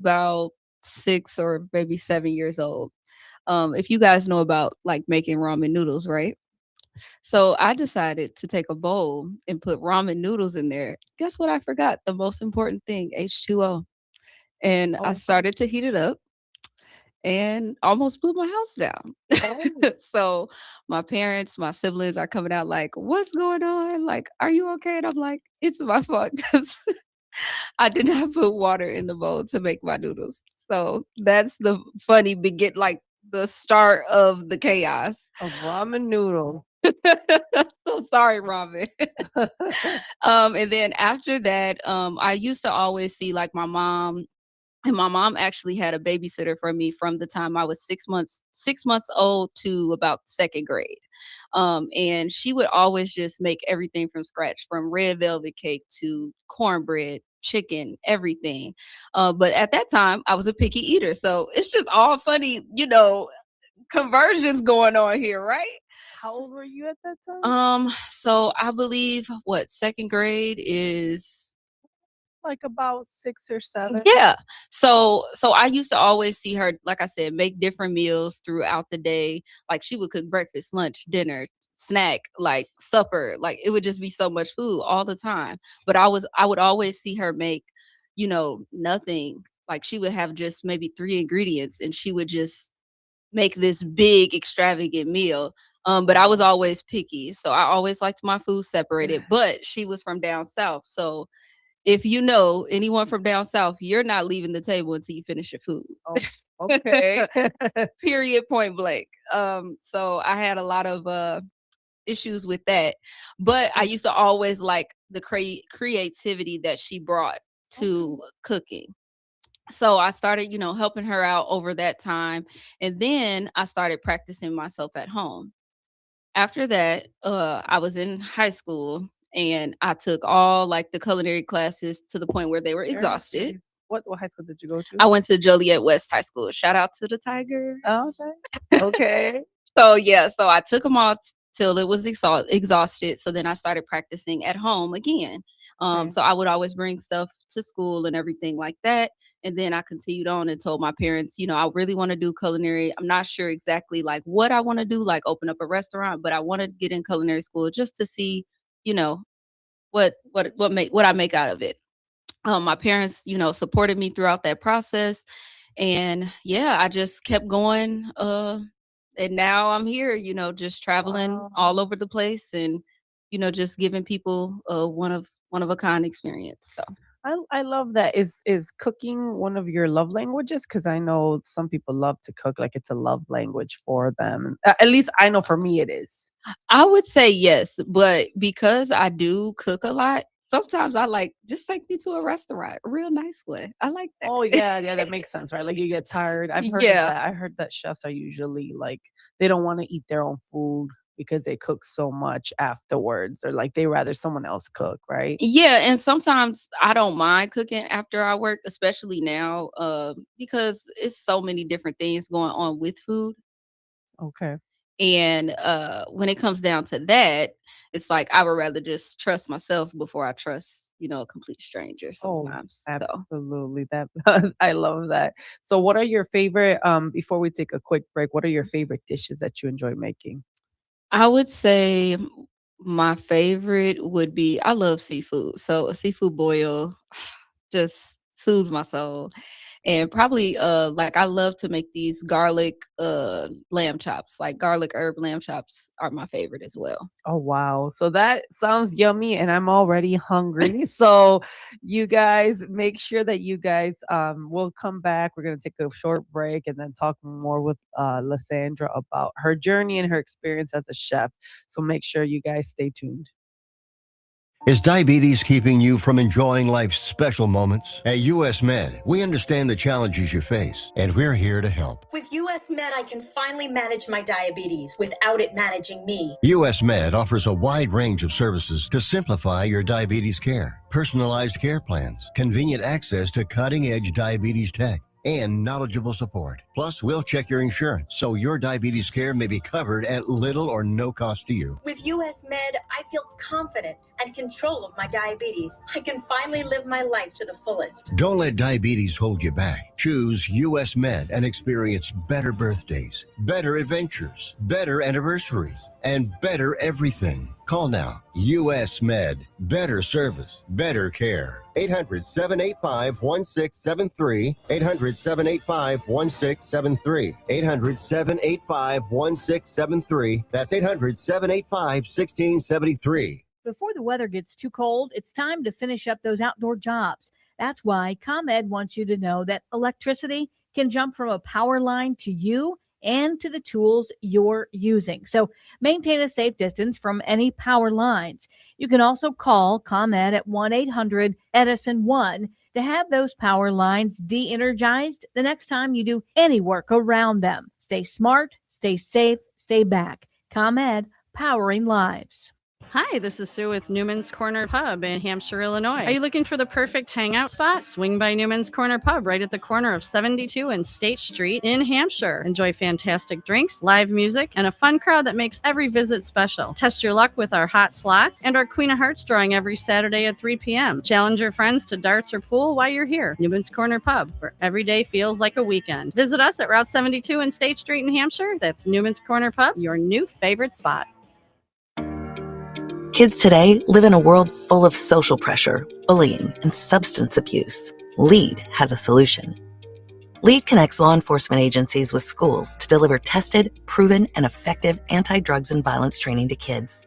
about 6 or maybe 7 years old. If you guys know about like making ramen noodles, right? So I decided to take a bowl and put ramen noodles in there. Guess what I forgot? The most important thing, H2O. And I Oh, started to heat it up and almost blew my house down. oh, So my parents, my siblings are coming out like, "What's going on? Like, are you okay?" And I'm like, "It's my fault because I did not put water in the bowl to make my noodles." So that's the funny begin like the start of the chaos. a ramen noodle. So sorry, Robin. And then after that, I used to always see like my mom, and my mom actually had a babysitter for me from the time I was 6 months old to about second grade. And she would always just make everything from scratch, from red velvet cake to cornbread, chicken, everything. But at that time, I was a picky eater, so it's just all funny, conversions going on here, right? How old were you at that time? So I believe what second grade is. Like about 6 or 7. Yeah. So I used to always see her, like I said, make different meals throughout the day. Like she would cook breakfast, lunch, dinner, snack, like supper. Like it would just be so much food all the time. But I would always see her make, nothing. Like she would have just maybe three ingredients and she would just make this big extravagant meal. But I was always picky. So I always liked my food separated. But she was from down south. So if you know anyone from down south, you're not leaving the table until you finish your food. Oh, okay. Period, point blank. So I had a lot of issues with that, but I used to always like the creativity that she brought Okay. to cooking. So I started, helping her out over that time, and then I started practicing myself at home. After that, I was in high school and I took all like the culinary classes to the point where they were Very exhausted. nice. What high school did you go to? I went to Joliet West High School. Shout out to the Oh, Tigers. okay. Okay. So yeah, so I took them all till it was exhausted. So then I started practicing at home again. Okay. So I would always bring stuff to school and everything like that. And then I continued on and told my parents, I really want to do culinary. I'm not sure exactly like what I want to do, like open up a restaurant, but I want to get in culinary school just to see, you know, what I make out of it. My parents, supported me throughout that process. And yeah, I just kept going. And now I'm here, just traveling all Wow. over the place and, just giving people a one of a kind experience. So I love that. Is cooking one of your love languages? Because I know some people love to cook, like it's a love language for them. At least I know for me it is. I would say yes, but because I do cook a lot, sometimes I like just take me to a restaurant, a real nice one. I like Oh that. yeah, yeah, that makes sense, right? Like you get tired. I've heard of Yeah. that. I heard that chefs are usually like they don't want to eat their own food because they cook so much afterwards, or like they rather someone else cook, right? Yeah, and sometimes I don't mind cooking after I work, especially now, because it's so many different things going on with food. Okay. And when it comes down to that, it's like I would rather just trust myself before I trust, a complete stranger Oh, sometimes. So absolutely. That I love that. So what are your favorite before we take a quick break, what are your favorite dishes that you enjoy making? I would say my favorite would be I love seafood. So a seafood boil just soothes my soul. And probably like I love to make these garlic lamb chops. Like garlic herb lamb chops are my favorite as well. Oh wow. So that sounds yummy and I'm already hungry. So you guys make sure that you guys will come back. We're going to take a short break and then talk more with Lysandra about her journey and her experience as a chef. So make sure you guys stay tuned. Is diabetes keeping you from enjoying life's special moments? At US Med, we understand the challenges you face, and we're here to help. With US Med, I can finally manage my diabetes without it managing me. US Med offers a wide range of services to simplify your diabetes care. Personalized care plans, convenient access to cutting-edge diabetes tech, and knowledgeable support. Plus, we'll check your insurance so your diabetes care may be covered at little or no cost to you. With US Med, I feel confident and control of my diabetes. I can finally live my life to the fullest. Don't let diabetes hold you back. Choose US Med and experience better birthdays, better adventures, better anniversaries, and better everything. Call now. US Med. Better service, better care. 800-785-1673. 800-785-1673. 800-785-1673. That's 800-785-1673. Before the weather gets too cold, it's time to finish up those outdoor jobs. That's why ComEd wants you to know that electricity can jump from a power line to you and to the tools you're using. So maintain a safe distance from any power lines. You can also call ComEd at 1-800-EDISON-1 to have those power lines de-energized the next time you do any work around them. Stay smart, stay safe, stay back. ComEd, powering lives. Hi, this is Sue with Newman's Corner Pub in Hampshire, Illinois. Are you looking for the perfect hangout spot? Swing by Newman's Corner Pub right at the corner of 72 and State Street in Hampshire. Enjoy fantastic drinks, live music, and a fun crowd that makes every visit special. Test your luck with our hot slots and our Queen of Hearts drawing every Saturday at 3 p.m. Challenge your friends to darts or pool while you're here. Newman's Corner Pub, where every day feels like a weekend. Visit us at Route 72 and State Street in Hampshire. That's Newman's Corner Pub, your new favorite spot. Kids today live in a world full of social pressure, bullying, and substance abuse. LEAD has a solution. LEAD connects law enforcement agencies with schools to deliver tested, proven, and effective anti-drugs and violence training to kids.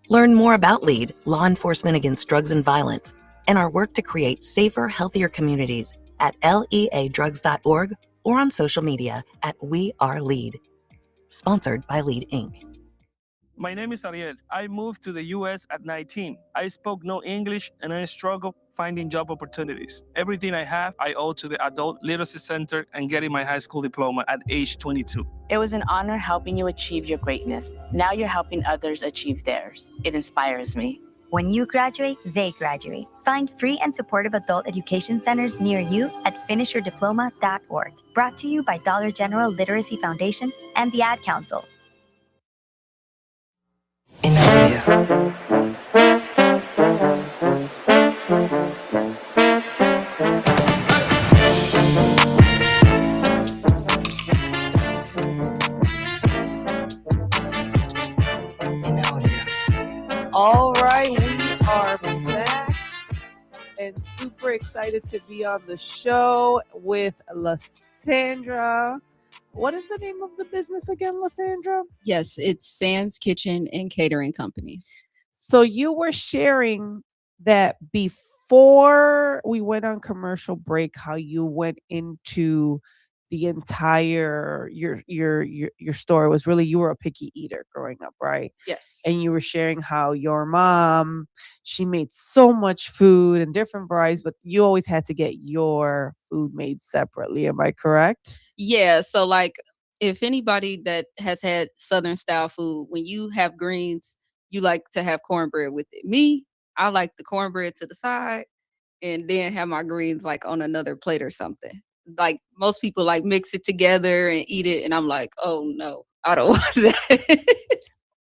Learn more about LEAD, Law Enforcement Against Drugs and Violence, and our work to create safer, healthier communities at leadrugs.org or on social media at We Are LEAD. Sponsored by LEAD Inc. My name is Ariel. I moved to the U.S. at 19. I spoke no English and I struggled finding job opportunities. Everything I have, I owe to the Adult Literacy Center and getting my high school diploma at age 22. It was an honor helping you achieve your greatness. Now you're helping others achieve theirs. It inspires me. When you graduate, they graduate. Find free and supportive adult education centers near you at finishyourdiploma.org. Brought to you by Dollar General Literacy Foundation and the Ad Council. In audio. All right, we are back and super excited to be on the show with Lysandra. What is the name of the business again, Lysandra? Yes, it's Sands Kitchen and Catering Company. So you were sharing that before we went on commercial break, how you went into the entire your store. It was really, you were a picky eater growing up, right? Yes. And you were sharing how your mom, she made so much food and different varieties, but you always had to get your food made separately. Am I correct? Yeah, so like if anybody that has had Southern style food, when you have greens, you like to have cornbread with it. Me, I like the cornbread to the side and then have my greens like on another plate or something. Like most people like mix it together and eat it, and I'm like, oh no, I don't want that.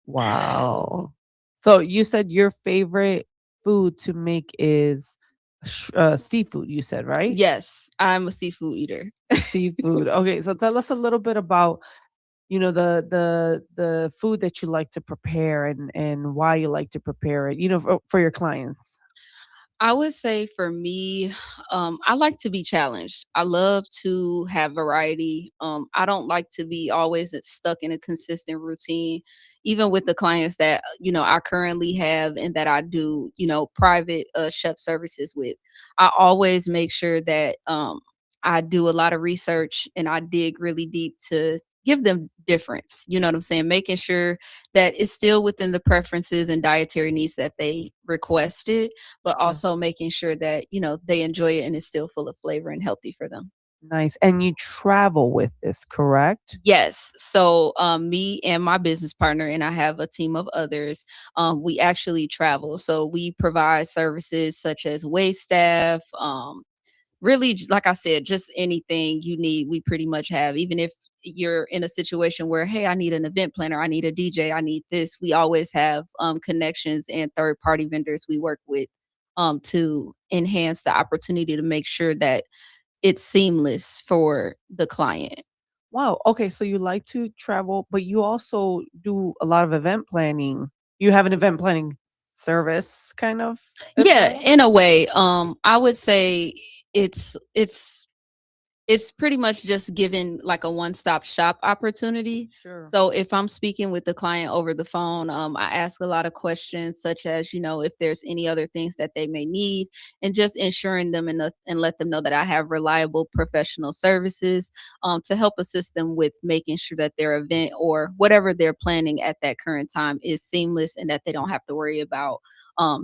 Wow. So you said your favorite food to make is seafood, you said, right? Yes, I'm a seafood eater. Seafood. Okay, so tell us a little bit about, the food that you like to prepare and why you like to prepare it, for your clients. I would say for me, I like to be challenged. I love to have variety. I don't like to be always stuck in a consistent routine, even with the clients that, I currently have and that I do, private chef services with. I always make sure that I do a lot of research and I dig really deep to give them difference. You know what I'm saying? Making sure that it's still within the preferences and dietary needs that they requested, but Sure. also making sure that, they enjoy it and it's still full of flavor and healthy for them. Nice. And you travel with this, correct? Yes. So me and my business partner, and I have a team of others, we actually travel. So we provide services such as wait staff, really, like I said, just anything you need, we pretty much have. Even if you're in a situation where, hey, I need an event planner, I need a DJ, I need this, we always have connections and third party vendors we work with to enhance the opportunity to make sure that it's seamless for the client. Wow. Okay. So you like to travel, but you also do a lot of event planning. You have an event planning service kind of as Yeah, well? in a way, I would say it's it's it's pretty much just giving like a one-stop shop opportunity. Sure. So if I'm speaking with the client over the phone, I ask a lot of questions such as, if there's any other things that they may need, and just ensuring them and let them know that I have reliable professional services to help assist them with making sure that their event or whatever they're planning at that current time is seamless and that they don't have to worry about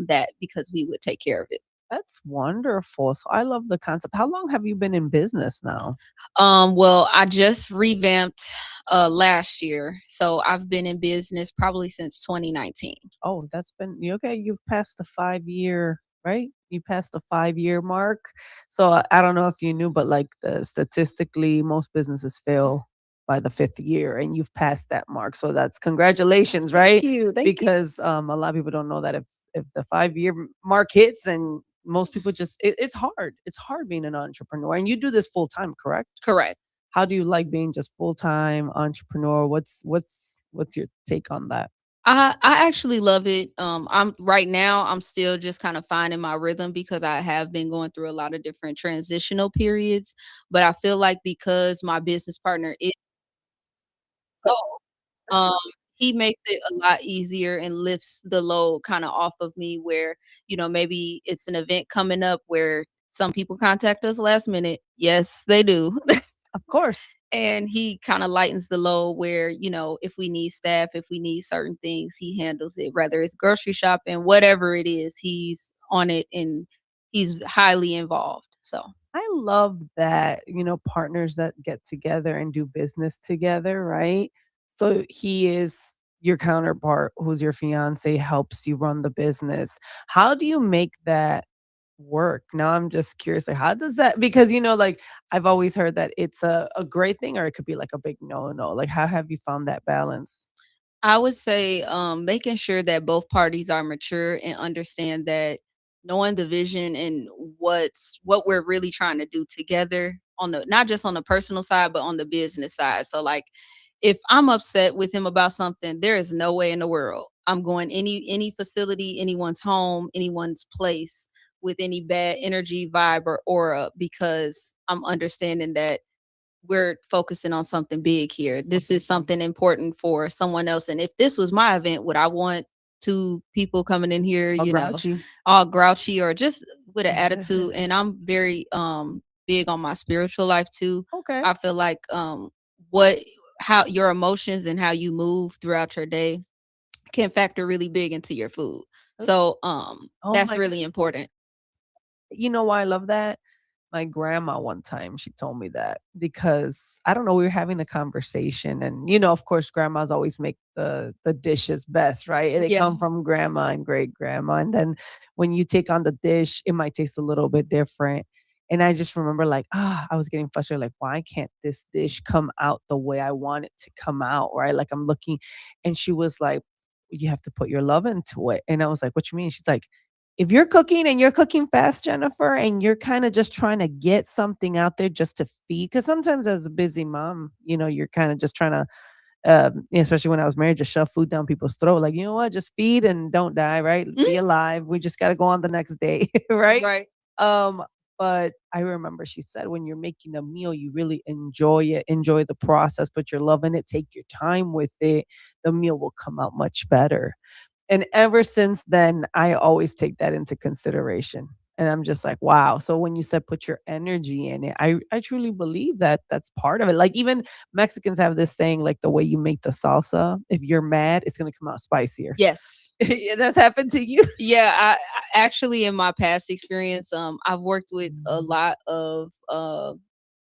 that because we would take care of it. That's wonderful. So I love the concept. How long have you been in business now? Well, I just revamped last year. So I've been in business probably since 2019. Oh, that's been okay. You've passed the 5 year, right? You passed the 5 year mark. So I don't know if you knew, but like statistically, most businesses fail by the fifth year, and you've passed that mark. So that's congratulations, Thank right? you. Thank you. Because a lot of people don't know that if the 5 year mark hits, and most people just it's hard. It's hard being an entrepreneur, and you do this full time, correct? Correct. How do you like being just full time entrepreneur? What's your take on that? I actually love it. I'm right now I'm still just kind of finding my rhythm because I have been going through a lot of different transitional periods, but I feel like because my business partner is so um he makes it a lot easier and lifts the load kind of off of me where, maybe it's an event coming up where some people contact us last minute. Yes, they do. Of course. And he kind of lightens the load where, if we need staff, if we need certain things, he handles it, whether it's grocery shopping, whatever it is, he's on it and he's highly involved. So I love that, partners that get together and do business together, right? So he is your counterpart, who's your fiance, helps you run the business. How do you make that work? Now I'm just curious, like, how does that, because like I've always heard that it's a great thing or it could be like a big no. Like, how have you found that balance? I would say making sure that both parties are mature and understand that knowing the vision and what we're really trying to do together on the not just on the personal side but on the business side. So like if I'm upset with him about something, there is no way in the world I'm going any facility, anyone's home, anyone's place with any bad energy, vibe, or aura because I'm understanding that we're focusing on something big here. This is something important for someone else. And if this was my event, would I want two people coming in here, All grouchy. all grouchy or just with an attitude? And I'm very big on my spiritual life too. Okay. I feel like what how your emotions and how you move throughout your day can factor really big into your food. So Oh that's my, really important. you know why I love that? My grandma one time, she told me that because I don't know, we were having a conversation and of course grandmas always make the dishes best, right? They Yeah. come from grandma and great grandma. And then when you take on the dish, it might taste a little bit different. And I just remember like, I was getting frustrated, like, why can't this dish come out the way I want it to come out? Right. Like I'm looking and she was like, you have to put your love into it. And I was like, what you mean? She's like, if you're cooking and you're cooking fast, Jennifer, and you're kind of just trying to get something out there just to feed, because sometimes as a busy mom, you're kind of just trying to, especially when I was married, just shove food down people's throat. Like, you know what? Just feed and don't die, right? Be Mm, alive. We just got to go on the next day, right? right. Um, but I remember she said when you're making a meal, you really enjoy it, enjoy the process, put your love in it, take your time with it. The meal will come out much better. And ever since then, I always take that into consideration. And I'm just like, wow. So when you said put your energy in it, I truly believe that that's part of it. Like even Mexicans have this saying, like the way you make the salsa, if you're mad, it's going to come out spicier. Yes. Yeah, that's happened to you. Yeah, I actually in my past experience, I've worked with a lot of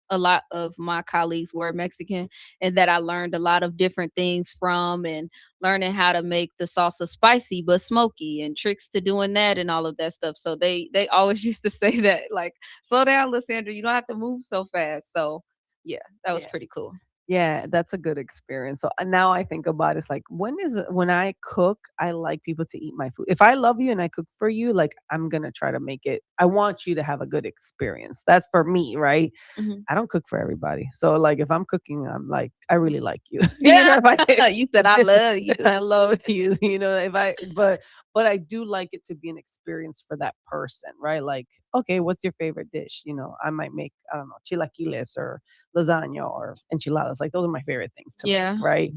a lot of my colleagues were Mexican, and that I learned a lot of different things from, and learning how to make the salsa spicy but smoky, and tricks to doing that and all of that stuff. So they always used to say that, like, slow down, Lysandra, you don't have to move so fast. So yeah, that was Yeah. pretty cool. Yeah, that's a good experience. So now I think about it's like when I cook, I like people to eat my food. If I love you and I cook for you, like I'm gonna try to make it. I want you to have a good experience. That's for me, right? Mhm. I don't cook for everybody. So like if I'm cooking, I'm like, I really like you. Yeah, If I you said I love you. I love you, if I but I do like it to be an experience for that person, right? Like, okay, what's your favorite dish? I might make, I don't know, chilaquiles or lasagna or enchiladas. Like those are my favorite things to make, Yeah. right?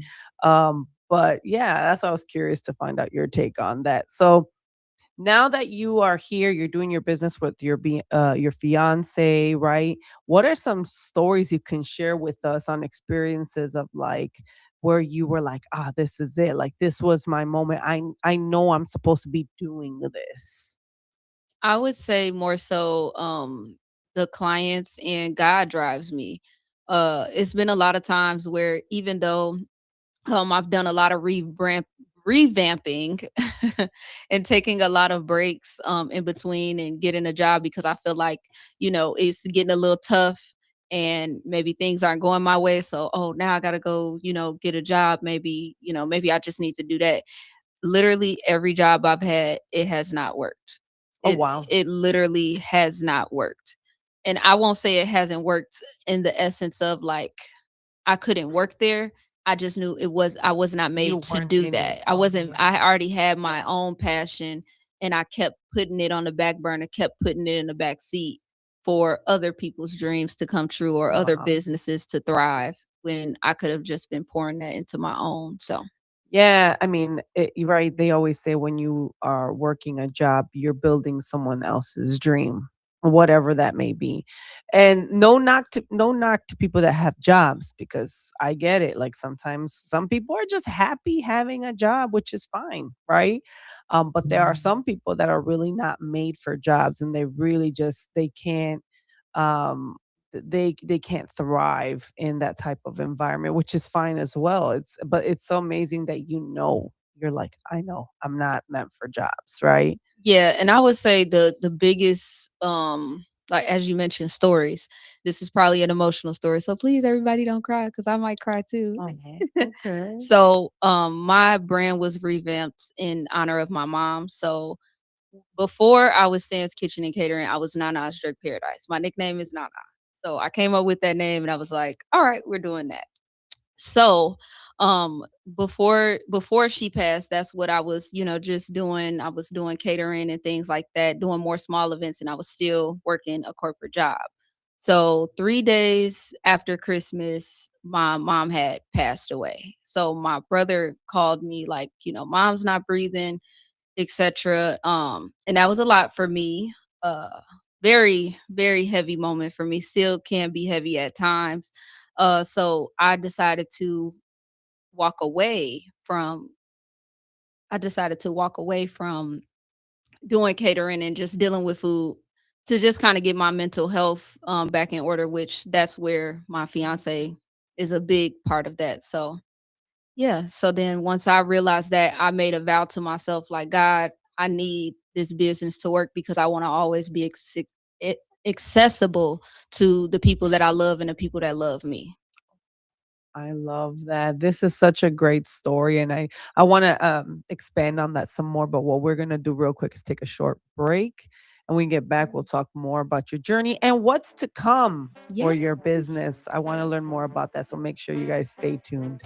But yeah, that's why I was curious to find out your take on that. So now that you are here, you're doing your business with your fiance, right? What are some stories you can share with us on experiences of like where you were like, ah, this is it. Like this was my moment. I know I'm supposed to be doing this. I would say more so the clients, and God drives me. It's been a lot of times where, even though I've done a lot of revamping and taking a lot of breaks in between and getting a job, because I feel like, it's getting a little tough and maybe things aren't going my way. So, oh, now I got to go, get a job. Maybe I just need to do that. Literally every job I've had, it has not worked. Oh It wow. it literally has not worked. And I won't say it hasn't worked in the essence of like I couldn't work there. I just knew I was not You made to weren't do in it. that. I Oh, wasn't I already had my own passion, and I kept putting it on the back burner, kept putting it in the back seat for other people's dreams to come true or other wow. businesses to thrive, when I could have just been pouring that into my own. So Yeah, I mean, you're right. They always say when you are working a job, you're building someone else's dream, whatever that may be. And no knock to people that have jobs because I get it. Like sometimes some people are just happy having a job, which is fine, right? But there are some people that are really not made for jobs, and they really just they can't um they can't thrive in that type of environment, which is fine as well. It's so amazing that you're like, I know I'm not meant for jobs, right? yeah, and I would say the biggest like, as you mentioned, stories. This is probably an emotional story. So please, everybody, don't cry, because I might cry too. Oh, okay. So my brand was revamped in honor of my mom. So before I was Sam's Kitchen and Catering, I was Nana's Jerk Paradise. My nickname is Nana. So I came up with that name, and I was like, all right, we're doing that. So before she passed, that's what I was, just doing. I was doing catering and things like that, doing more small events, and I was still working a corporate job. So 3 days after Christmas, my mom had passed away. So my brother called me, like, mom's not breathing, etc. And that was a lot for me. Very, very heavy moment for me. Still can be heavy at times. So walk away from I decided to walk away from doing catering and just dealing with food, to just kind of get my mental health back in order, which that's where my fiance is a big part of that. So yeah. So then once I realized that, I made a vow to myself, like, God, I need this business to work, because I want to always be accessible to the people that I love and the people that love me. I love that. This is such a great story, and I want to expand on that some more. But what we're gonna do real quick is take a short break, and when we get back, we'll talk more about your journey and what's to come for your Yes. business. I want to learn more about that, so make sure you guys stay tuned.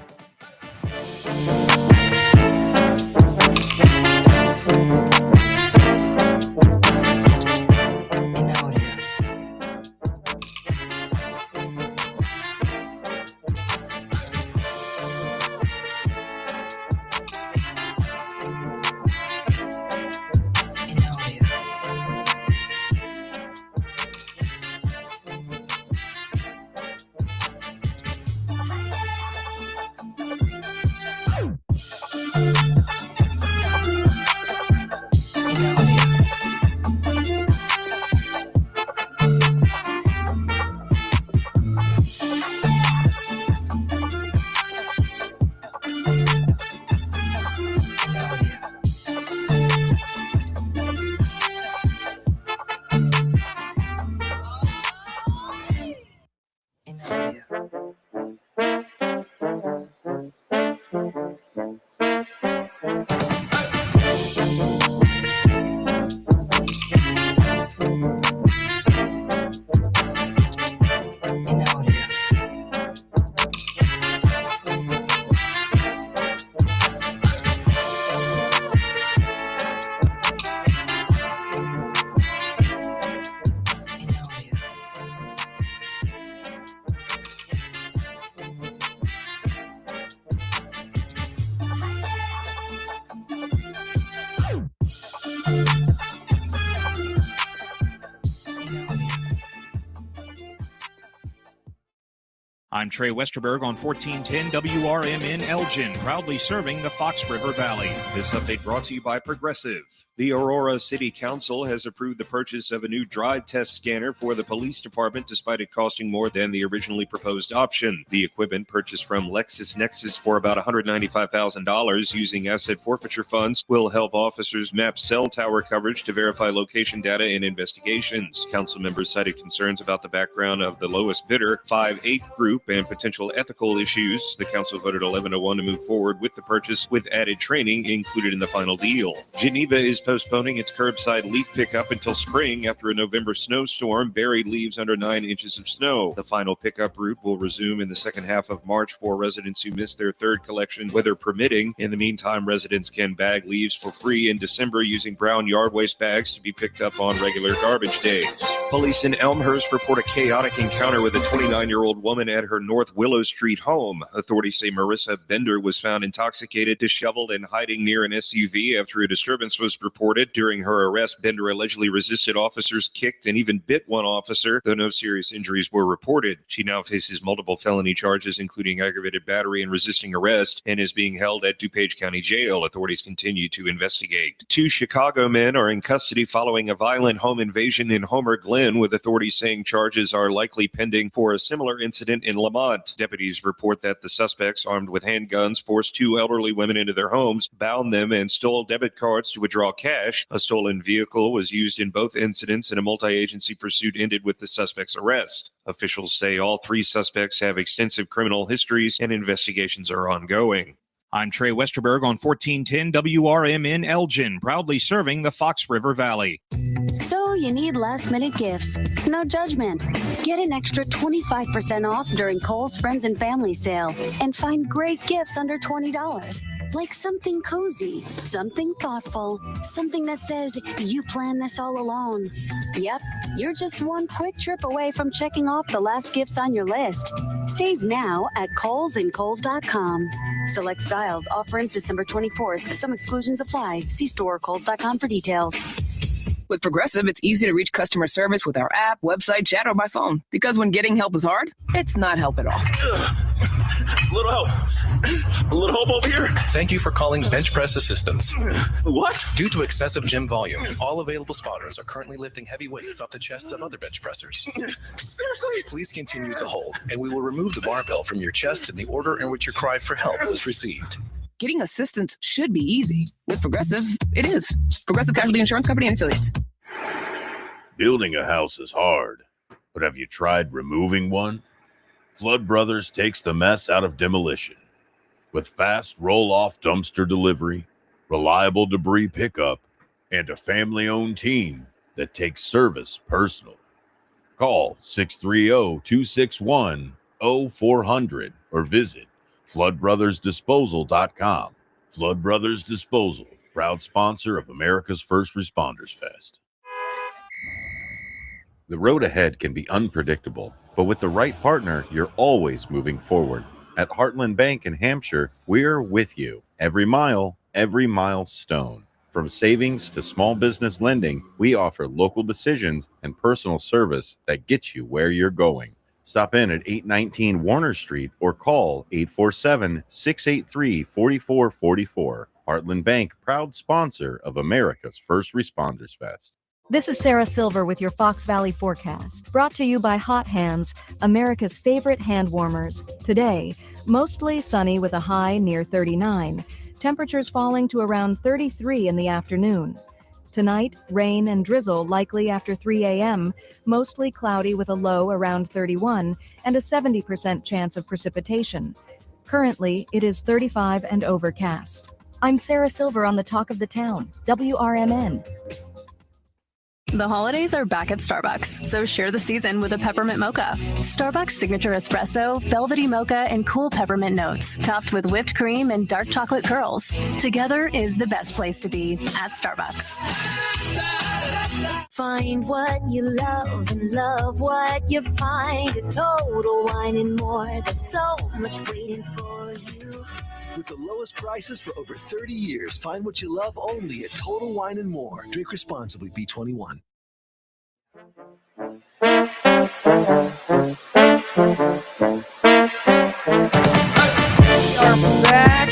I'm Trey Westerberg on 1410 WRMN Elgin, proudly serving the Fox River Valley. This update brought to you by Progressive. The Aurora City Council has approved the purchase of a new drive test scanner for the police department, despite it costing more than the originally proposed option. The equipment, purchased from LexisNexis for about $195,000 using asset forfeiture funds, will help officers map cell tower coverage to verify location data in investigations. Council members cited concerns about the background of the lowest bidder, 5-8 Group, and potential ethical issues. The council voted 11-1 to move forward with the purchase, with added training included in the final deal. Geneva is postponing its curbside leaf pickup until spring after a November snowstorm buried leaves under 9 inches of snow. The final pickup route will resume in the second half of March for residents who missed their third collection, weather permitting. In the meantime, residents can bag leaves for free in December using brown yard waste bags to be picked up on regular garbage days. Police in Elmhurst report a chaotic encounter with a 29-year-old woman at her North Willow Street home. Authorities say Marissa Bender was found intoxicated, disheveled, and hiding near an SUV after a disturbance was reported. During her arrest, Bender allegedly resisted officers, kicked, and even bit one officer, though no serious injuries were reported. She now faces multiple felony charges, including aggravated battery and resisting arrest, and is being held at DuPage County Jail. Authorities continue to investigate. 2 Chicago men are in custody following a violent home invasion in Homer Glen, with authorities saying charges are likely pending for a similar incident in Lamont. Deputies report that the suspects, armed with handguns, forced 2 elderly women into their homes, bound them, and stole debit cards to withdraw cash. A stolen vehicle was used in both incidents, and a multi-agency pursuit ended with the suspect's arrest. Officials say all 3 suspects have extensive criminal histories, and investigations are ongoing. I'm Trey Westerberg on 1410 WRMN Elgin, proudly serving the Fox River Valley. So you need last-minute gifts. No judgment. Get an extra 25% off during Kohl's Friends and Family Sale and find great gifts under $20. Like something cozy, something thoughtful, something that says you planned this all along. Yep, you're just one quick trip away from checking off the last gifts on your list. Save now at Kohl's and Kohl's.com. Select styles. Offer ends December 24th. Some exclusions apply. See store or Kohl's.com for details. With Progressive, it's easy to reach customer service with our app, website, chat, or by phone. Because when getting help is hard, it's not help at all. A little help. A little help over here. Thank you for calling Bench Press Assistance. What? Due to excessive gym volume, all available spotters are currently lifting heavy weights off the chests of other bench pressers. Seriously? Please continue to hold, and we will remove the barbell from your chest in the order in which your cry for help was received. Getting assistance should be easy. With Progressive, it is. Progressive Casualty Insurance Company and Affiliates. Building a house is hard, but have you tried removing one? Flood Brothers takes the mess out of demolition. With fast roll-off dumpster delivery, reliable debris pickup, and a family-owned team that takes service personally. Call 630-261-0400 or visit floodbrothersdisposal.com. Flood Brothers Disposal, proud sponsor of America's First Responders Fest. The road ahead can be unpredictable, but with the right partner, you're always moving forward. At Heartland Bank in Hampshire, we're with you every mile, every milestone. From savings to small business lending, we offer local decisions and personal service that gets you where you're going. Stop in at 819 Warner Street or call 847-683-4444. Heartland Bank, proud sponsor of America's First Responders Fest. This is Sarah Silver with your Fox Valley forecast, brought to you by Hot Hands, America's favorite hand warmers. Today, mostly sunny with a high near 39. Temperatures falling to around 33 in the afternoon. Tonight, rain and drizzle likely after 3 a.m., mostly cloudy with a low around 31, and a 70% chance of precipitation. Currently, it is 35 and overcast. I'm Sarah Silver on the Talk of the Town, WRMN. The holidays are back at Starbucks, so share the season with a peppermint mocha. Starbucks signature espresso, velvety mocha, and cool peppermint notes, topped with whipped cream and dark chocolate curls. Together is the best place to be at Starbucks. Find what you love and love what you find. A Total Wine and More. There's so much waiting for you. With the lowest prices for over 30 years, find what you love only at Total Wine and More. Drink responsibly, B21. We are back.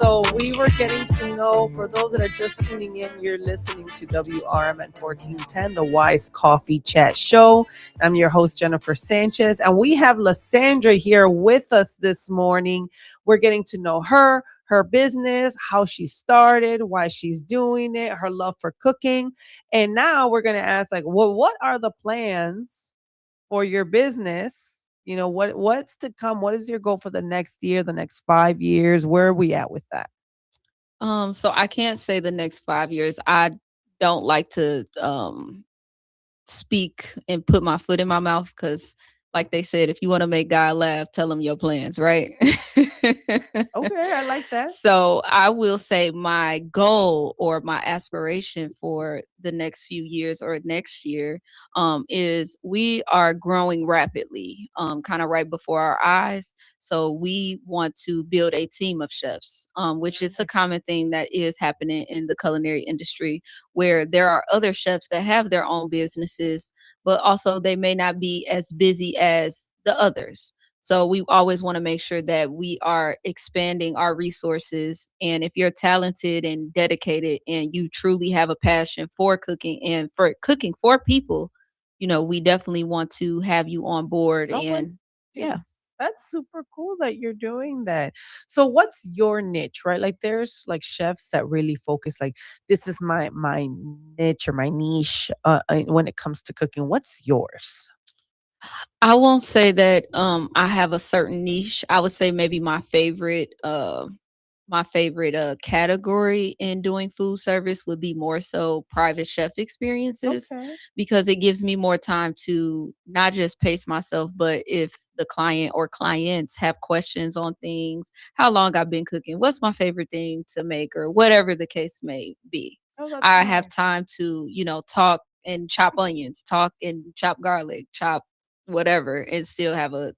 So we were getting to know, for those that are just tuning in, you're listening to WRMN 1410, the Wise Coffee Chat Show. I'm your host, Jennifer Sanchez, and we have Lysandra here with us this morning. We're getting to know her business, how she started, why she's doing it, her love for cooking. And now we're going to ask, like, well, what are the plans for your business? You know, what's to come? What is your goal for the next year, the next 5 years? Where are we at with that? So I can't say the next 5 years. I don't like to speak and put my foot in my mouth because, like they said, if you want to make God laugh, tell him your plans, right? Okay, I like that. So I will say my goal or my aspiration for the next few years or next year is we are growing rapidly, kind of right before our eyes. So we want to build a team of chefs, which is a common thing that is happening in the culinary industry, where there are other chefs that have their own businesses, but also they may not be as busy as the others. So we always want to make sure that we are expanding our resources. And if you're talented and dedicated and you truly have a passion for cooking and for cooking for people, we definitely want to have you on board. Oh, And yeah. That's super cool that you're doing that. So what's your niche, right? Like there's like chefs that really focus like this is my niche or my niche when it comes to cooking. What's yours? I won't say that I have a certain niche. I would say maybe my favorite category in doing food service would be more so private chef experiences, Okay. because it gives me more time to not just pace myself, but if the client or clients have questions on things, how long I've been cooking, what's my favorite thing to make, or whatever the case may be. Oh, that's I have nice. time to, talk and chop onions, talk and chop garlic, chop whatever, and still have a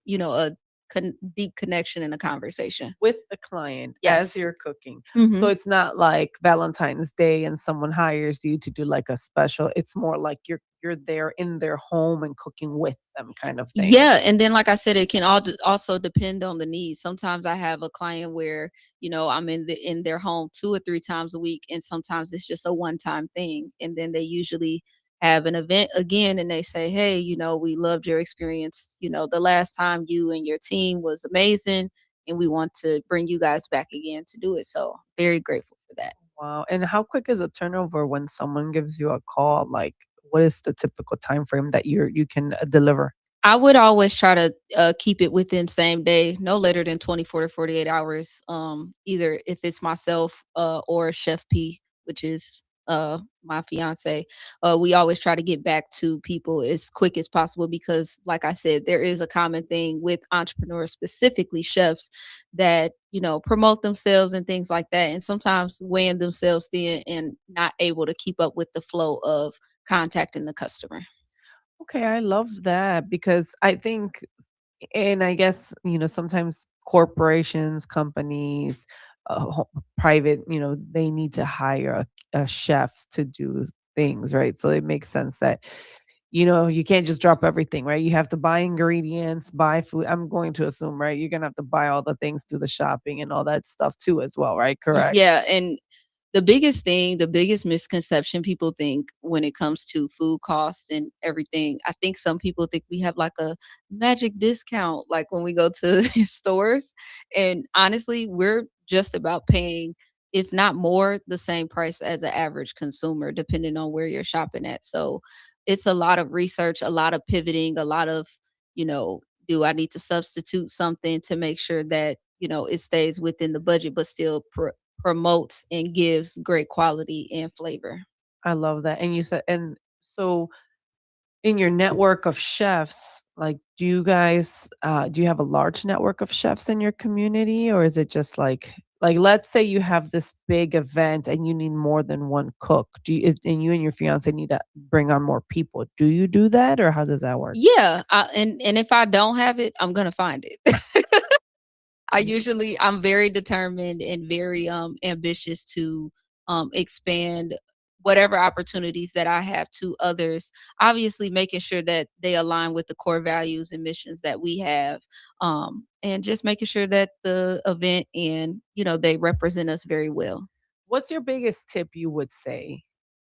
deep connection in a conversation With the client as Yes. you're cooking. So Mhm. it's not like Valentine's Day and someone hires you to do like a special. It's more like you're there in their home and cooking with them kind of thing. Yeah, and then like I said, it can also depend on the needs. Sometimes I have a client where, I'm in their home 2 or 3 times a week, and sometimes it's just a one-time thing. And then they usually have an event again and they say, "Hey, we loved your experience, the last time you and your team was amazing, and we want to bring you guys back again to do it." So, very grateful for that. Wow. And how quick is a turnover when someone gives you a call? Like what is the typical time frame that you can deliver? I would always try to keep it within same day, no later than 24 to 48 hours. Either if it's myself or Chef P, which is my fiance. We always try to get back to people as quick as possible because, like I said, there is a common thing with entrepreneurs, specifically chefs, that promote themselves and things like that, and sometimes weighing themselves thin and not able to keep up with the flow of contacting the customer. Okay, I love that because I think, and I guess, sometimes corporations, companies, private, they need to hire a chef to do things, right? So it makes sense that, you can't just drop everything, right? You have to buy ingredients, buy food. I'm going to assume, right? You're going to have to buy all the things, do the shopping and all that stuff too, as well, right? Correct. Yeah, and the biggest misconception people think when it comes to food costs and everything, I think some people think we have like a magic discount, like when we go to stores. And honestly, we're just about paying if not more, the same price as an average consumer, depending on where you're shopping at. So it's a lot of research, a lot of pivoting, a lot of, you know, do I need to substitute something to make sure that, you know, it stays within the budget, but still promotes and gives great quality and flavor. I love that. And you said, and so in your network of chefs, like, do you have a large network of chefs in your community, or is it just like let's say you have this big event and you need more than one cook. And you and your fiance need to bring on more people. Do you do that, or how does that work? Yeah, and if I don't have it, I'm gonna find it. I'm very determined and very ambitious to expand whatever opportunities that I have to others. Obviously making sure that they align with the core values and missions that we have. And just making sure that the event and, you know, they represent us very well. What's your biggest tip you would say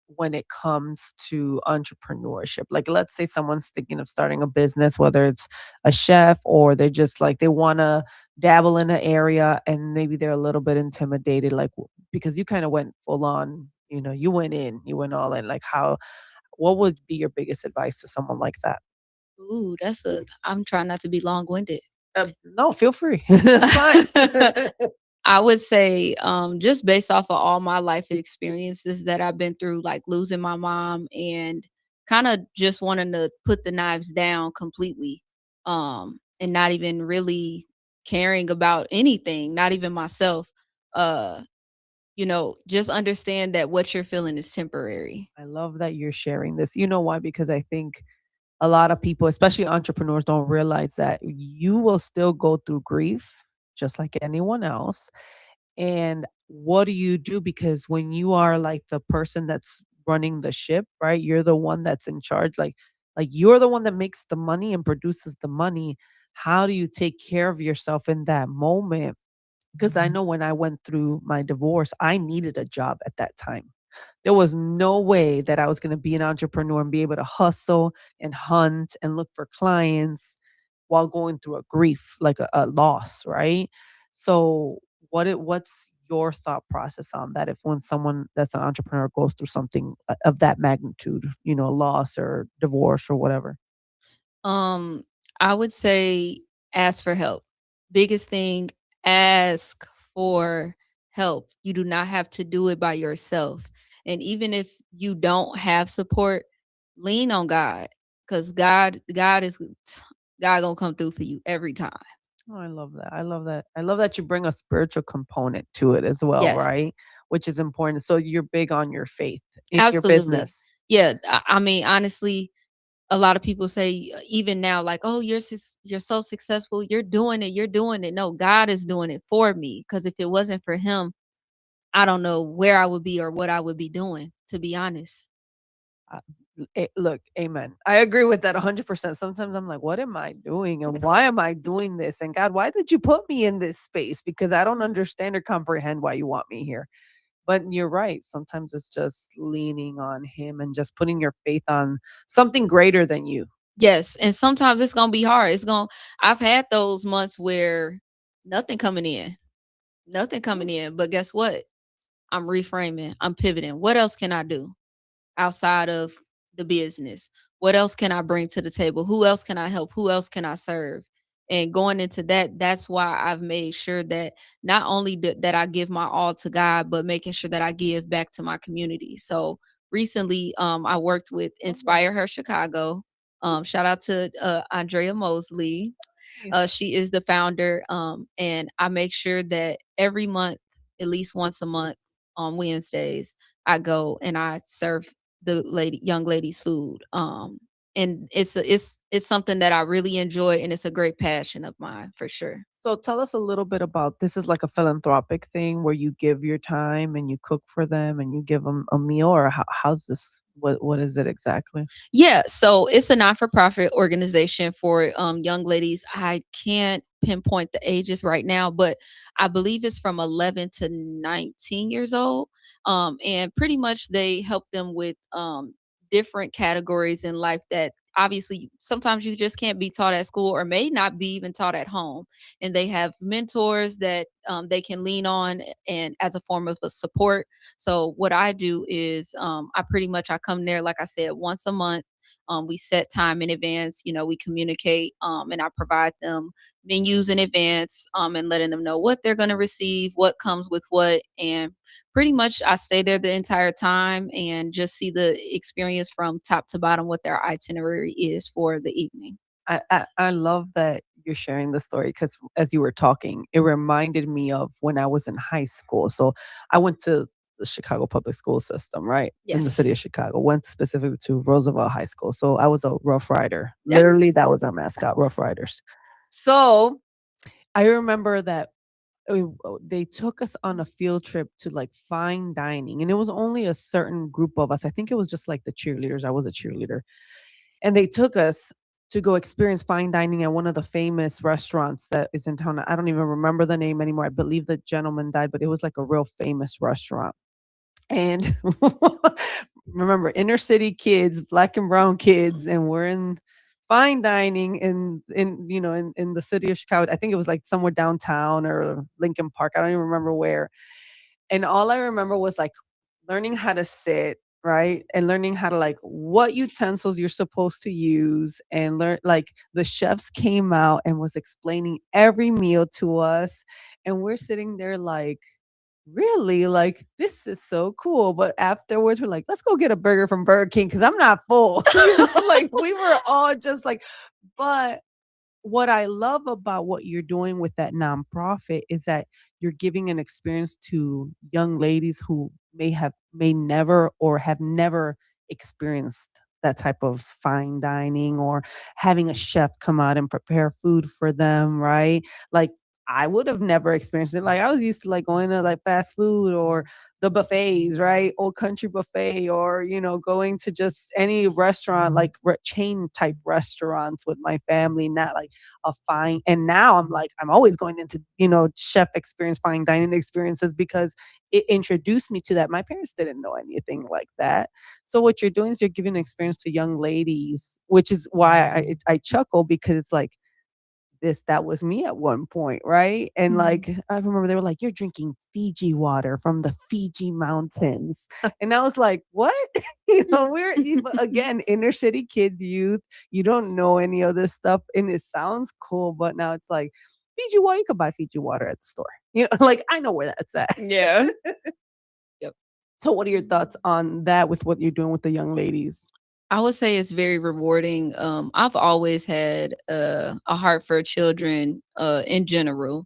when it comes to entrepreneurship? Like, let's say someone's thinking of starting a business, whether it's a chef or they're just like they want to dabble in an area and maybe they're a little bit intimidated, like because you kind of went full on, you went in, you went all in. Like, what would be your biggest advice to someone like that? Ooh, I'm trying not to be long-winded. No, feel free. It's fine. I would say, just based off of all my life experiences that I've been through, like losing my mom and kind of just wanting to put the knives down completely, and not even really caring about anything, not even myself. Uh, just understand that what you're feeling is temporary. I love that you're sharing this. You know why? Because I think a lot of people, especially entrepreneurs, don't realize that you will still go through grief just like anyone else. And what do you do? Because when you are like the person that's running the ship, right? You're the one that's in charge. Like you're the one that makes the money and produces the money. How do you take care of yourself in that moment? Because I know when I went through my divorce, I needed a job at that time. There was no way that I was going to be an entrepreneur and be able to hustle and hunt and look for clients while going through a grief, like a loss, right? So, what's your thought process on that? If when someone that's an entrepreneur goes through something of that magnitude, loss or divorce or whatever. Um, I would say ask for help. Biggest thing, ask for help. You do not have to do it by yourself. And even if you don't have support, lean on God, cuz God gonna come through for you every time. Oh, I love that. I love that. I love that you bring a spiritual component to it as well, Yes, right? Which is important. So you're big on your faith in your absolutely. business. Yeah, I mean honestly, a lot of people say even now like, "Oh, you're so successful. You're doing it. You're doing it." No, God is doing it for me, cuz if it wasn't for him, I don't know where I would be or what I would be doing, to be honest. Uh, Look, amen. I agree with that 100%. Sometimes I'm like, what am I doing? And why am I doing this? And God, why did you put me in this space? Because I don't understand or comprehend why you want me here. But you're right. Sometimes it's just leaning on Him and just putting your faith on something greater than you. Yes, and sometimes it's gonna be hard. I've had those months where nothing coming in, nothing coming in. But guess what? I'm reframing. I'm pivoting. What else can I do outside of the business? What else can I bring to the table? Who else can I help? Who else can I serve? And going into that, that's why I've made sure that not only that I give my all to God, but making sure that I give back to my community. So recently, I worked with Inspire Her Chicago. Shout out to Andrea Mosley. Nice. She is the founder, and I make sure that every month, at least once a month on Wednesdays, I go and I serve the young ladies food. And it's something that I really enjoy, and it's a great passion of mine for sure. So tell us a little bit about this. Is like a philanthropic thing where you give your time and you cook for them and you give them a meal, or how's this? What is it exactly? Yeah, so it's a not-for-profit organization for young ladies. I can't pinpoint the ages right now, but I believe it's from 11 to 19 years old. And pretty much they help them with different categories in life that obviously sometimes you just can't be taught at school or may not be even taught at home. And they have mentors that they can lean on and as a form of a support. So what I do is I come there, like I said, once a month. We set time in advance, we communicate, and I provide them menus in advance, and letting them know what they're going to receive, what comes with what. And pretty much I stay there the entire time and just see the experience from top to bottom, what their itinerary is for the evening. I love that you're sharing the story because as you were talking, it reminded me of when I was in high school. So I went to the Chicago public school system, right? In the Yes. city of Chicago, went specifically to Roosevelt High School. So I was a Rough Rider. Yeah. Literally, that was our mascot, Rough Riders. So I remember that they took us on a field trip to like fine dining, and it was only a certain group of us. I think it was just like the cheerleaders. I was a cheerleader, and they took us to go experience fine dining at one of the famous restaurants that is in town. I don't even remember the name anymore. I believe the gentleman died, but it was like a real famous restaurant. And remember, inner city kids, black and brown kids, and we're in fine dining in the city of Chicago. I think it was like somewhere downtown or Lincoln Park. I don't even remember where. And all I remember was like learning how to sit, right? And learning how to like what utensils you're supposed to use and learn like the chefs came out and was explaining every meal to us. And we're sitting there like, really? Like, this is so cool. But afterwards, we're like, let's go get a burger from Burger King because I'm not full. Like we were all just like, but what I love about what you're doing with that nonprofit is that you're giving an experience to young ladies who may never or have never experienced that type of fine dining or having a chef come out and prepare food for them, right? Like I would have never experienced it. Like I was used to like going to like fast food or the buffets, right? Old Country Buffet, or going to just any restaurant, like chain type restaurants with my family, not like a fine. And now I'm like, I'm always going into, chef experience, fine dining experiences because it introduced me to that. My parents didn't know anything like that. So what you're doing is you're giving an experience to young ladies, which is why I chuckle because it's like, that was me at one point, right? And like I remember they were like, "You're drinking Fiji water from the Fiji mountains," and I was like, "What?" But again, inner city kids, youth. You don't know any of this stuff, and it sounds cool, but now it's like Fiji water. You could buy Fiji water at the store. Like I know where that's at. Yeah. Yep. So, what are your thoughts on that with what you're doing with the young ladies? I would say it's very rewarding. I've always had a heart for children in general.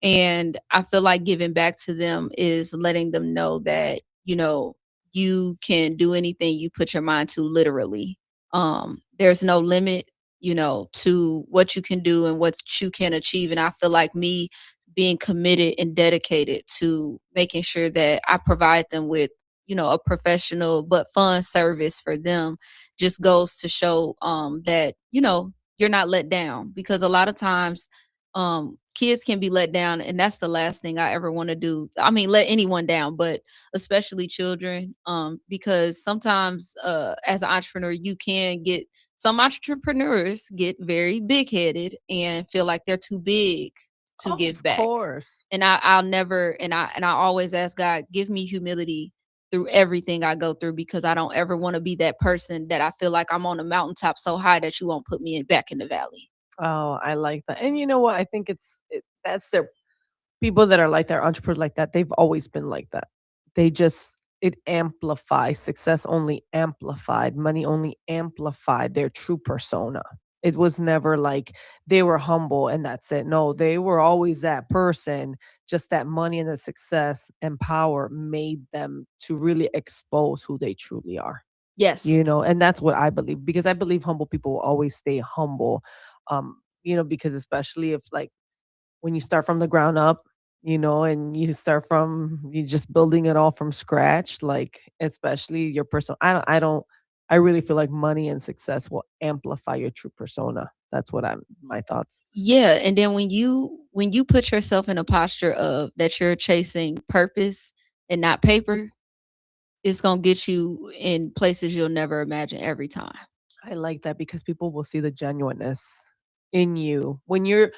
And I feel like giving back to them is letting them know that, you can do anything you put your mind to, literally. There's no limit, to what you can do and what you can achieve. And I feel like me being committed and dedicated to making sure that I provide them with, a professional but fun service for them just goes to show that, you're not let down, because a lot of times kids can be let down, and that's the last thing I ever want to do. I mean, let anyone down, but especially children, because sometimes as an entrepreneur, you can get some entrepreneurs get very big headed and feel like they're too big to give back. Of course. And I'll never, and I always ask God, give me humility through everything I go through, because I don't ever want to be that person that I feel like I'm on a mountaintop so high that you won't put me back in the valley. Oh, I like that. And you know what? I think that's their people that are like that, entrepreneurs like that. They've always been like that. It amplifies success, only amplified money, only amplified their true persona. It was never like they were humble and that's it. No, they were always that person. Just that money and the success and power made them to really expose who they truly are. Yes. And that's what I believe, because I believe humble people will always stay humble. Because especially if like when you start from the ground up, and you start from you just building it all from scratch, like especially your personal I really feel like money and success will amplify your true persona. That's what I'm my thoughts. Yeah, and then when you put yourself in a posture of that you're chasing purpose and not paper, it's gonna get you in places you'll never imagine every time. I like that because people will see the genuineness in you when you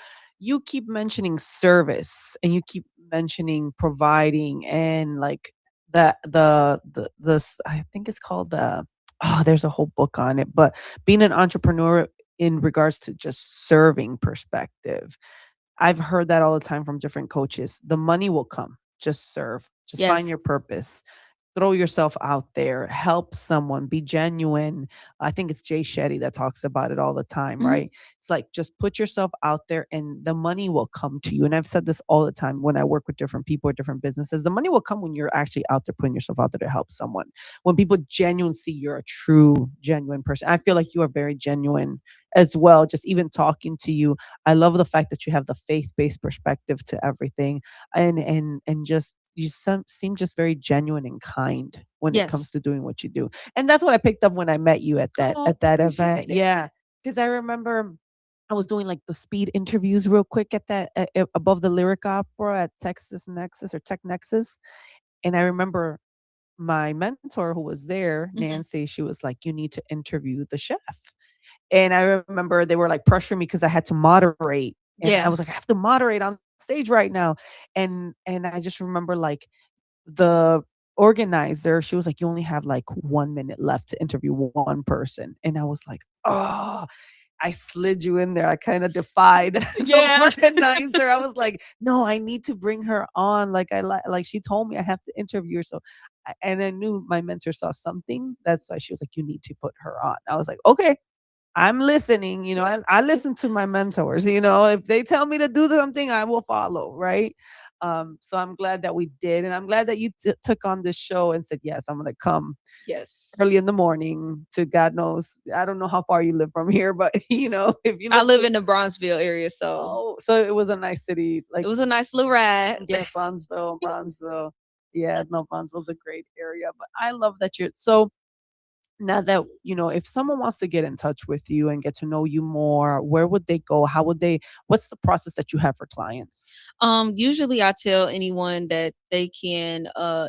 keep mentioning service and you keep mentioning providing and like I think it's called the there's a whole book on it, but being an entrepreneur in regards to just serving perspective. I've heard that all the time from different coaches. The money will come. Just serve. Just find Yes. your purpose. Throw yourself out there. Help someone. Be genuine. I think it's Jay Shetty that talks about it all the time, Mhm. right? It's like just put yourself out there and the money will come to you. And I've said this all the time when I work with different people or different businesses. The money will come when you're actually out there putting yourself out there to help someone. When people genuinely see you're a true, genuine person. I feel like you are very genuine as well. Just even talking to you, I love the fact that you have the faith-based perspective to everything, and just seem just very genuine and kind when it comes Yes. to doing what you do. And that's what I picked up when I met you at that Oh, appreciate event. it. Yeah, because I remember I was doing like the speed interviews real quick at that above the Lyric Opera at Texas Nexus or Tech Nexus, and I remember my mentor who was there, Mhm. Nancy. She was like, "You need to interview the chef." And I remember they were like pressuring me because I had to moderate. And I Yeah. was like, I have to moderate on stage right now. And I just remember like the organizer, she was like, you only have like 1 minute left to interview one person. And I was like, oh, I slid you in there. I kind of defied the Yeah. organizer. I was like, no, I need to bring her on. Like like she told me I have to interview her. So and I knew my mentor saw something. That's why she was like, you need to put her on. I was like, okay, I'm listening, I listen to my mentors, if they tell me to do something, I will follow, right? So I'm glad that we did. And I'm glad that you took on this show and said, yes, I'm going to come Yes. early in the morning to God knows. I don't know how far you live from here, but if you I live live in the Bronzeville area, so oh, so it was a nice city. it Like, was a nice little ride. yeah, Bronzeville. Yeah, no, Bronzeville's a great area, but I love that you're so now that if someone wants to get in touch with you and get to know you more, where would they go? How would they what's the process that you have for clients? Usually I tell anyone that they can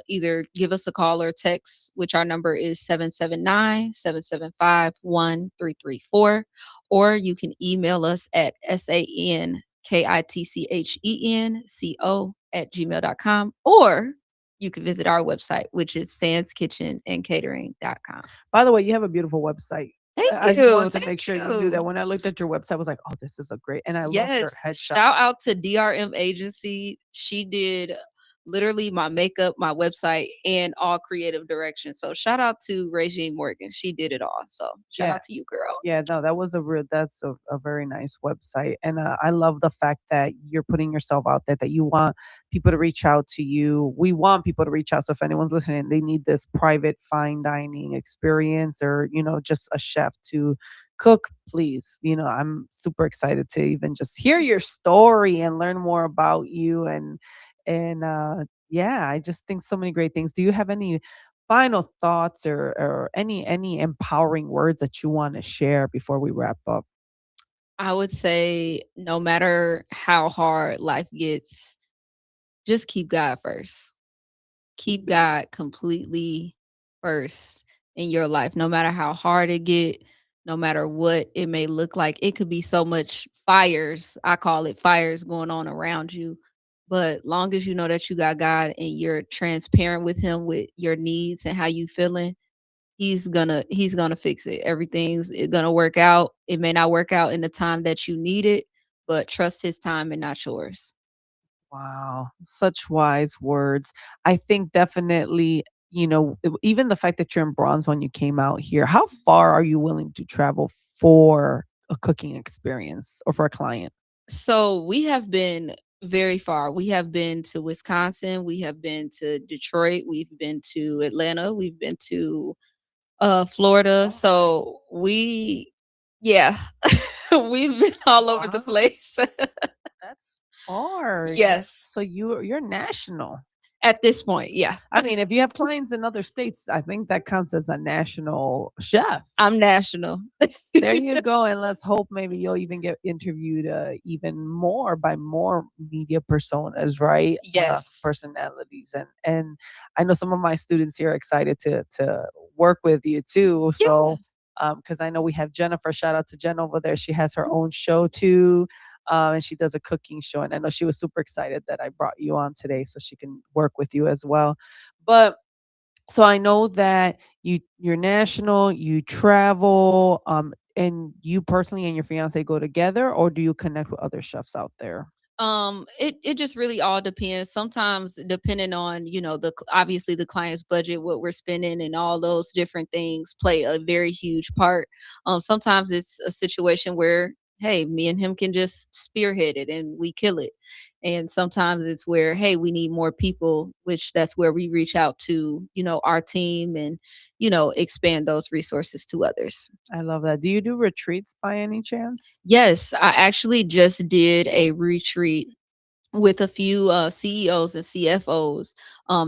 either give us a call or text, which our number is 779-775-1334, or you can email us at sankitchenco@gmail.com, or you can visit our website, which is sandskitchenandcatering.com. By the way, you have a beautiful website. Thank I just you. wanted to make Thank sure you knew that you. when I looked at your website, I was like, oh, this is a great, and I love your Yes. headshot. Shout out to DRM Agency. She did literally my makeup, my website, and all creative direction. So shout out to Regine Morgan. She did it all. So shout Yeah. out to you, girl. Yeah, no, that's a very nice website. And I love the fact that you're putting yourself out there, that you want people to reach out to you. We want people to reach out. So if anyone's listening, they need this private fine dining experience or, just a chef to cook, please. I'm super excited to even just hear your story and learn more about you. And yeah, I just think so many great things. Do you have any final thoughts or any empowering words that you want to share before we wrap up? I would say no matter how hard life gets, just keep God first. Keep God completely first in your life, no matter how hard it get, no matter what it may look like. It could be so much fires. I call it fires going on around you. But long as you know that you got God and you're transparent with him with your needs and how you feeling, he's gonna fix it. Everything's gonna work out. It may not work out in the time that you need it, but trust his time and not yours. Wow, such wise words. I think definitely, even the fact that you're in bronze when you came out here, how far are you willing to travel for a cooking experience or for a client? So we have been very far. We have been to Wisconsin, we have been to Detroit, we've been to Atlanta, we've been to Florida. So we yeah. We've been all over the Wow, place. that's far. Yes. So you're national. At this point, yeah. I mean, if you have clients in other states, I think that counts as a national chef. I'm national. There you go, and let's hope maybe you'll even get interviewed even more by more media personas, right? Yes. Personalities, and I know some of my students here are excited to work with you too. Yeah. So because I know we have Jennifer. Shout out to Jen over there. She has her own show too. And she does a cooking show. And I know she was super excited that I brought you on today so she can work with you as well. But so I know that you're national, you travel, and you personally and your fiance go together, or do you connect with other chefs out there? It just really all depends. Sometimes depending on, obviously the client's budget, what we're spending and all those different things play a very huge part. Sometimes it's a situation where, hey, me and him can just spearhead it and we kill it. And sometimes it's where, hey, we need more people, which that's where we reach out to, our team and, expand those resources to others. I love that. Do you do retreats by any chance? Yes, I actually just did a retreat with a few CEOs and CFOs.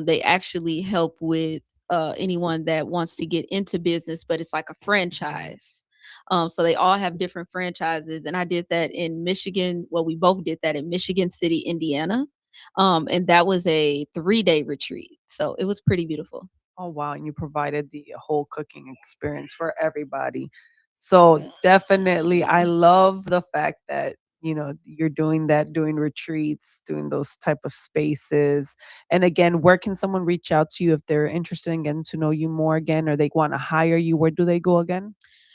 They actually help with anyone that wants to get into business, but it's like a franchise. So they all have different franchises, and I did that in Michigan. Well, we both did that in Michigan City, Indiana, and that was a 3-day retreat. So it was pretty beautiful. Oh, wow. And you provided the whole cooking experience for everybody. So definitely, I love the fact that, you're doing that, doing retreats, doing those type of spaces. And again, where can someone reach out to you if they're interested in getting to know you more again, or they want to hire you? Where do they go again?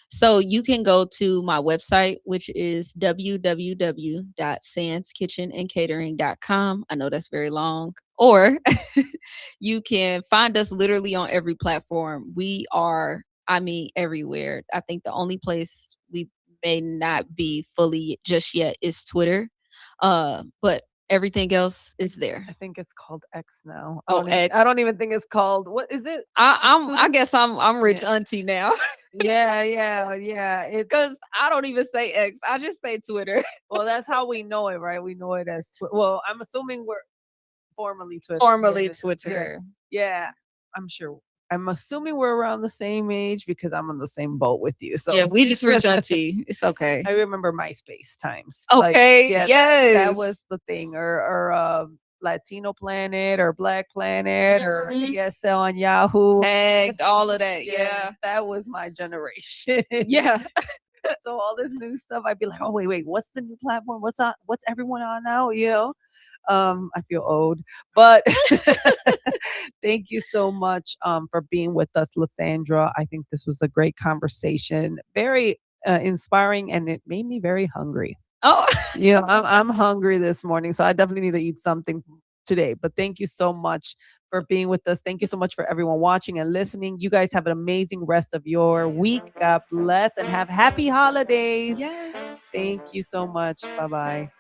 So you can go to my website, which is www.sandskitchenandcatering.com. I know that's very long. Or you can find us literally on every platform. We are, everywhere. I think the only place we may not be fully just yet is Twitter. But everything else is there. I think it's called X now. Oh, X. I don't even think it's called, what is it? I guess I'm rich auntie now. Yeah. Because I don't even say X. I just say Twitter. Well, that's how we know it, right? We know it as Twitter. Well, I'm assuming we're formerly Twitter. Formerly Twitter. Yeah, I'm sure. I'm assuming we're around the same age because I'm on the same boat with you. So yeah, we just rich auntie. It's okay. I remember MySpace times. Okay. Yes. That was the thing. Or Latino Planet or Black Planet or ASL on Yahoo. Tagged, all of that. Yeah. That was my generation. Yeah. So all this new stuff, I'd be like, oh wait, what's the new platform? What's everyone on now? I feel old, but thank you so much for being with us, Lysandra. I think this was a great conversation, very inspiring, and it made me very hungry. Oh, I'm hungry this morning, so I definitely need to eat something today. But thank you so much for being with us. Thank you so much for everyone watching and listening. You guys have an amazing rest of your week. God bless and have happy holidays. Yes. Thank you so much. Bye-bye.